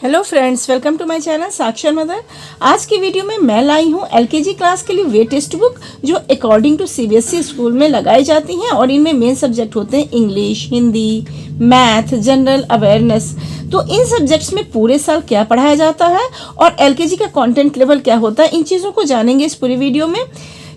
Hello friends, welcome to my channel Sakshar mother. आज की video में मैं लाई हूँ एलकेजी क्लास के लिए वे टेक्स्ट बुक जो अकॉर्डिंग टू सीबीएसई स्कूल में लगाई जाती हैं और इनमें मेन सब्जेक्ट होते हैं English, Hindi, math, general awareness. तो इन सब्जेक्ट्स में पूरे साल क्या पढ़ाया जाता है और एलकेजी का कंटेंट लेवल क्या होता है, इन चीज़ों को जानेंगे इस पूरी वीडियो में।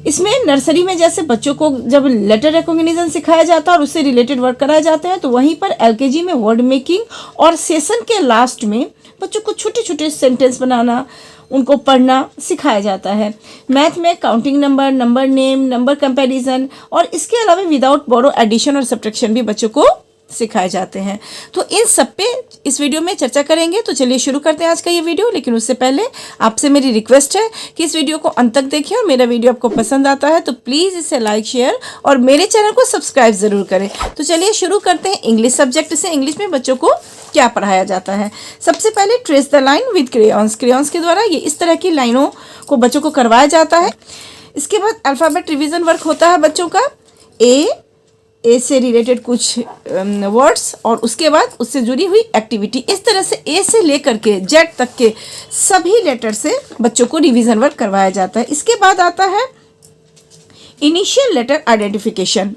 इसमें नर्सरी में जैसे बच्चों को जब लेटर रिकॉग्निशन सिखाया जाता है और उससे रिलेटेड वर्क कराए जाते हैं, तो वहीं पर एलकेजी में वर्ड मेकिंग और सेशन के लास्ट में बच्चों को छोटे छोटे सेंटेंस बनाना, उनको पढ़ना सिखाया जाता है। मैथ में counting number, number name, number comparison और इसके अलावा विदाउट बोरो एडिशन और सब्ट्रैक्शन भी बच्चों को सिखाए जाते हैं। तो इन सब पे इस वीडियो में चर्चा करेंगे। तो चलिए शुरू करते हैं आज का ये वीडियो। लेकिन उससे पहले आपसे मेरी रिक्वेस्ट है कि इस वीडियो को अंत तक देखिए और मेरा वीडियो आपको पसंद आता है तो प्लीज़ इसे लाइक, शेयर और मेरे चैनल को सब्सक्राइब ज़रूर करें। तो चलिए शुरू करते हैं इंग्लिश सब्जेक्ट से। इंग्लिश में बच्चों को क्या पढ़ाया जाता है। सबसे पहले trace the line with crayons. Crayons के द्वारा ये इस तरह की लाइनों को बच्चों को करवाया जाता है। इसके बाद अल्फ़ाबेट रिवीजन वर्क होता है बच्चों का। ए से रिलेटेड कुछ वर्ड्स और उसके बाद उससे जुड़ी हुई एक्टिविटी। इस तरह से ए से लेकर के जेड तक के सभी लेटर से बच्चों को रिवीजन वर्क करवाया जाता है। इसके बाद आता है इनिशियल लेटर आइडेंटिफिकेशन।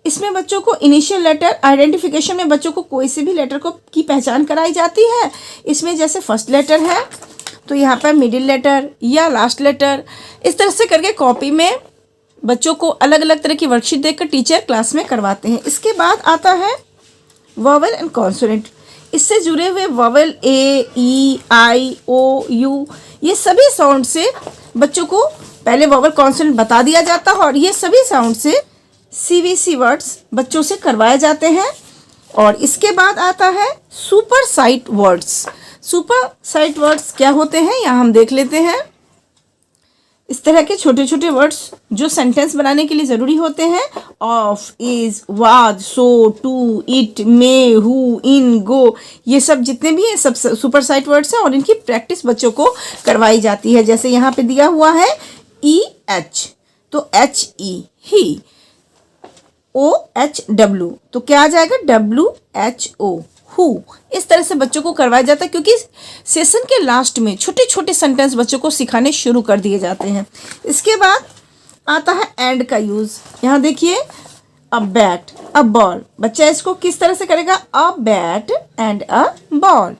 इसमें बच्चों को इनिशियल लेटर आइडेंटिफिकेशन में बच्चों को कोई से भी लेटर को की पहचान कराई जाती है। इसमें जैसे फर्स्ट लेटर है तो यहाँ पर मिडिल लेटर या लास्ट लेटर, इस तरह से करके कॉपी में बच्चों को अलग अलग तरह की वर्कशीट देकर टीचर क्लास में करवाते हैं। इसके बाद आता है वॉवेल एंड कॉन्सोनेंट। इससे जुड़े हुए vowel A, E, I, O, you, ये सभी साउंड से बच्चों को पहले वॉवेल कॉन्सोनेंट बता दिया जाता है और ये सभी साउंड से सीवीसी वर्ड्स बच्चों से करवाए जाते हैं। और इसके बाद आता है super sight words. Super sight words क्या होते हैं यहाँ हम देख लेते हैं। इस तरह के छोटे छोटे वर्ड्स जो सेंटेंस बनाने के लिए ज़रूरी होते हैं। Of, is, was, so, to, it, may, who, in, go, ये सब जितने भी हैं सब सुपर साइट वर्ड्स हैं और इनकी प्रैक्टिस बच्चों को करवाई जाती है। जैसे यहाँ पे दिया हुआ है ई एच, तो एच ई ही, ओ एच डब्ल्यू, तो क्या आ जाएगा डब्ल्यू एच ओ, हु। इस तरह से बच्चों को करवाया जाता है क्योंकि सेशन के लास्ट में छोटे छोटे सेंटेंस बच्चों को सिखाने शुरू कर दिए जाते हैं। इसके बाद आता है एंड का यूज़। यहाँ देखिए अ बैट, अ बॉल, बच्चा इसको किस तरह से करेगा, a bat and a ball.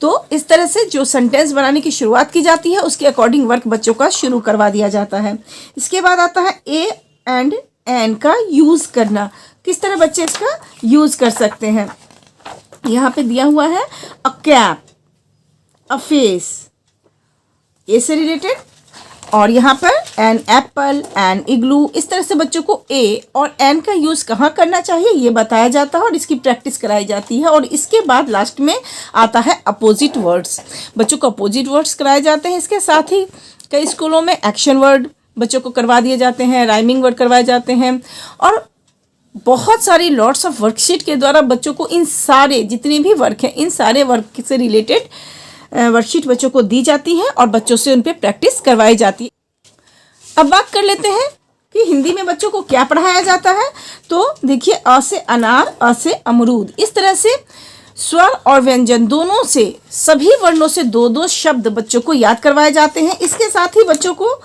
तो इस तरह से जो सेंटेंस बनाने की शुरुआत की जाती है उसके अकॉर्डिंग वर्क बच्चों का शुरू करवा दिया जाता है। इसके बाद आता है ए एंड एन का यूज़ करना। किस तरह बच्चे इसका यूज़ कर सकते हैं। यहाँ पे दिया हुआ है अ कैप, अ फेस, ए से रिलेटेड, और यहाँ पर एन एप्पल, एन इग्लू। इस तरह से बच्चों को ए और एन का यूज़ कहाँ करना चाहिए ये बताया जाता है और इसकी प्रैक्टिस कराई जाती है। और इसके बाद लास्ट में आता है अपोजिट वर्ड्स। बच्चों को अपोजिट वर्ड्स कराए जाते हैं। इसके साथ ही कई स्कूलों में एक्शन वर्ड बच्चों को करवा दिए जाते हैं, राइमिंग वर्ड करवाए जाते हैं और बहुत सारी लॉट्स ऑफ वर्कशीट के द्वारा बच्चों को इन सारे जितने भी वर्क हैं इन सारे वर्क से रिलेटेड वर्कशीट बच्चों को दी जाती है और बच्चों से उन पर प्रैक्टिस करवाई जाती है। अब बात कर लेते हैं कि हिंदी में बच्चों को क्या पढ़ाया जाता है। तो देखिए अ से अनार, अ से अमरूद, इस तरह से स्वर और व्यंजन दोनों से सभी वर्णों से दो दो शब्द बच्चों को याद करवाए जाते हैं। इसके साथ ही बच्चों को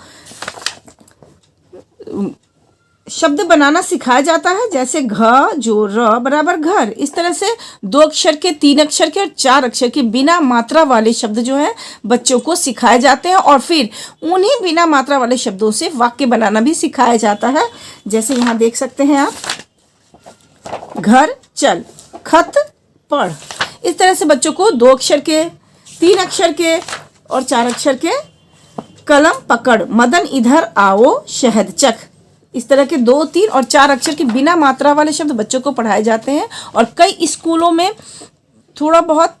शब्द बनाना सिखाया जाता है। जैसे घ जो र बराबर घर, इस तरह से 2 अक्षर के, 3 अक्षर के और 4 अक्षर के बिना मात्रा वाले शब्द जो है बच्चों को सिखाए जाते हैं और फिर उन्हीं बिना मात्रा वाले शब्दों से वाक्य बनाना भी सिखाया जाता है। जैसे यहाँ देख सकते हैं आप, घर चल, खत पढ़। इस तरह से बच्चों को 2 अक्षर के, 3 अक्षर के और 4 अक्षर के कलम पकड़, मदन इधर आओ, शहद चख, इस तरह के 2, 3 और 4 अक्षर के बिना मात्रा वाले शब्द बच्चों को पढ़ाए जाते हैं। और कई स्कूलों में थोड़ा बहुत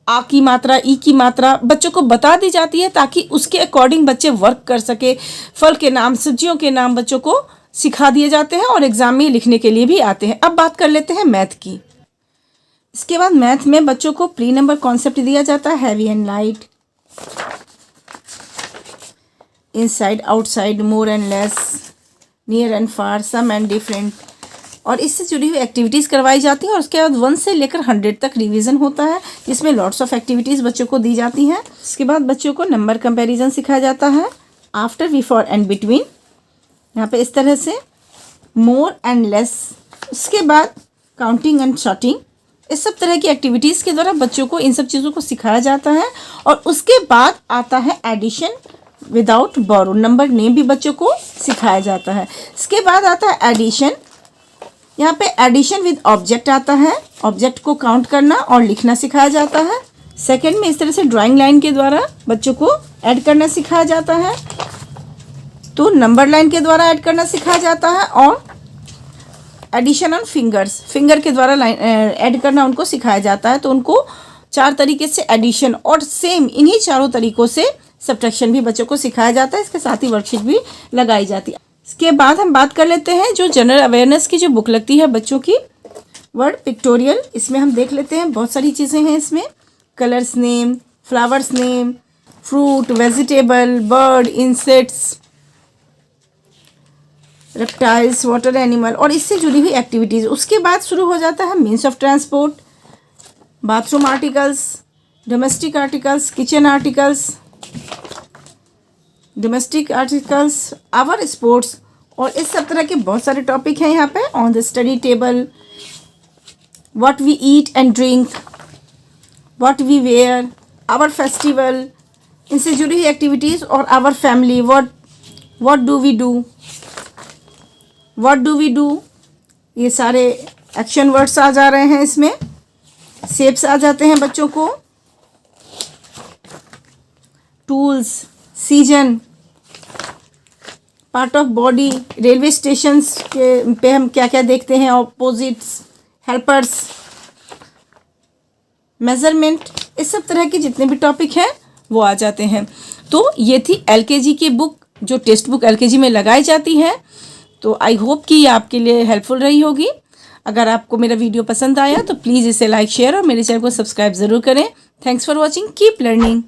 आ की मात्रा, ई की मात्रा बच्चों को बता दी जाती है ताकि उसके अकॉर्डिंग बच्चे वर्क कर सके। फल के नाम, सब्जियों के नाम बच्चों को सिखा दिए जाते हैं और एग्जाम में लिखने के लिए भी आते हैं। अब बात कर लेते हैं मैथ की। इसके बाद मैथ में बच्चों को प्री नंबर कॉन्सेप्ट दिया जाता है, heavy and light, inside outside, more and less, near and far, same and different, और इससे जुड़ी हुई एक्टिविटीज़ करवाई जाती हैं और उसके बाद 1 से लेकर 100 तक रिवीजन होता है। इसमें लॉट्स ऑफ एक्टिविटीज़ बच्चों को दी जाती हैं। इसके बाद बच्चों को नंबर कंपैरिजन सिखाया जाता है, आफ्टर, बिफोर एंड बिटवीन, यहाँ पे इस तरह से, मोर एंड लेस। उसके बाद काउंटिंग एंड शॉर्टिंग। इस सब तरह की एक्टिविटीज़ के द्वारा बच्चों को इन सब चीज़ों को सिखाया जाता है। और उसके बाद आता है एडिशन विदाउट बोरो, नंबर नेम भी बच्चों को सिखाया जाता है। इसके बाद आता है एडिशन। यहाँ पे एडिशन विद ऑब्जेक्ट आता है, ऑब्जेक्ट को काउंट करना और लिखना सिखाया जाता है। सेकंड में इस तरह से ड्राइंग लाइन के द्वारा बच्चों को ऐड करना सिखाया जाता है, तो नंबर लाइन के द्वारा ऐड करना सिखाया जाता है। और एडिशन ऑन फिंगर्स, फिंगर के द्वारा लाइन ऐड करना उनको सिखाया जाता है। तो उनको 4 तरीके से एडिशन और सेम इन्हीं चारों तरीक़ों से सब्ट्रैक्शन भी बच्चों को सिखाया जाता है। इसके साथ ही वर्कशीट भी लगाई जाती है। इसके बाद हम बात कर लेते हैं जो जनरल अवेयरनेस की जो बुक लगती है बच्चों की, वर्ड पिक्टोरियल। इसमें हम देख लेते हैं बहुत सारी चीज़ें हैं इसमें, colours name, flowers name, fruit, vegetable, bird, insects, reptiles, water animal और इससे जुड़ी हुई एक्टिविटीज़। उसके बाद शुरू हो जाता है means of transport, bathroom articles, domestic articles, kitchen articles, domestic articles, our sports और इस सब तरह के बहुत सारे टॉपिक हैं यहाँ पे। On the study table, what we eat and drink, what we wear, our festival, इनसे जुड़ी हुई एक्टिविटीज़ और our family, what do we do, what do we do, ये सारे एक्शन वर्ड्स आ जा रहे हैं इसमें। शेप्स आ जाते हैं बच्चों को, tools, season, part of body, railway stations के पे हम क्या क्या देखते हैं, ऑपोजिट्स, हेल्पर्स, मेजरमेंट, इस सब तरह के जितने भी टॉपिक हैं वो आ जाते हैं। तो ये थी एलकेजी की बुक जो टेक्स्ट बुक एलकेजी में लगाई जाती है। तो आई होप कि ये आपके लिए हेल्पफुल रही होगी। अगर आपको मेरा वीडियो पसंद आया तो प्लीज़ इसे लाइक, शेयर और मेरे चैनल को सब्सक्राइब ज़रूर करें। Thanks for watching, keep learning.